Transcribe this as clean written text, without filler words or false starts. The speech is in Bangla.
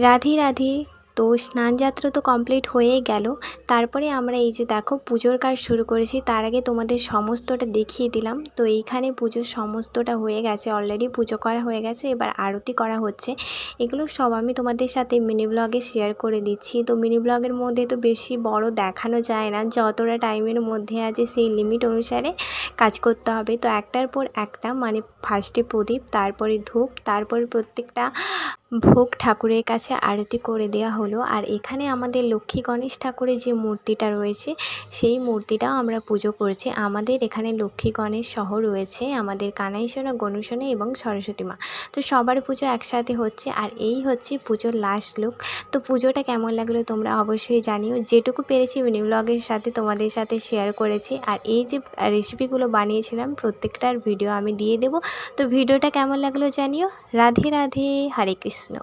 রাধে রাধে। তো স্নানযাত্রা তো কমপ্লিট হয়েই গেল। তারপরে আমরা এই যে দেখো পুজোর কাজ শুরু করেছি। তার আগে তোমাদের সমস্তটা দেখিয়ে দিলাম। তো এইখানে পুজোর সমস্তটা হয়ে গেছে, অলরেডি পুজো করা হয়ে গেছে, এবার আরতি করা হচ্ছে। এগুলো সব আমি তোমাদের সাথে মিনি ব্লগে শেয়ার করে দিচ্ছি। তো মিনি ব্লগের মধ্যে তো বেশি বড় দেখানো যায় না, যতটা টাইমের মধ্যে আছে সেই লিমিট অনুসারে কাজ করতে হবে। তো একটার পর একটা, মানে ফার্স্টে প্রদীপ, তারপরে ধূপ, তারপরে প্রত্যেকটা ভোগ ঠাকুরের কাছে আরতি করে দেওয়া হলো। আর এখানে আমাদের লক্ষ্মী গণেশ ঠাকুরের যে মূর্তিটা রয়েছে সেই মূর্তিটাও আমরা পুজো করছি। আমাদের এখানে লক্ষ্মী গণেশ সহ রয়েছে আমাদের কানাই সোনা, গনু সোনা এবং সরস্বতী মা। তো সবার পুজো একসাথে হচ্ছে। আর এই হচ্ছে পুজোর লাস্ট লুক। তো পুজোটা কেমন লাগলো তোমরা অবশ্যই জানিও। যেটুকু পেরেছি মিনি ব্লগের সাথে তোমাদের সাথে শেয়ার করেছি। আর এই যে রেসিপিগুলো বানিয়েছিলাম প্রত্যেকটার ভিডিও আমি দিয়ে দেবো। তো ভিডিওটা কেমন লাগলো জানিও। রাধে রাধে, হরে কৃষ্ণ।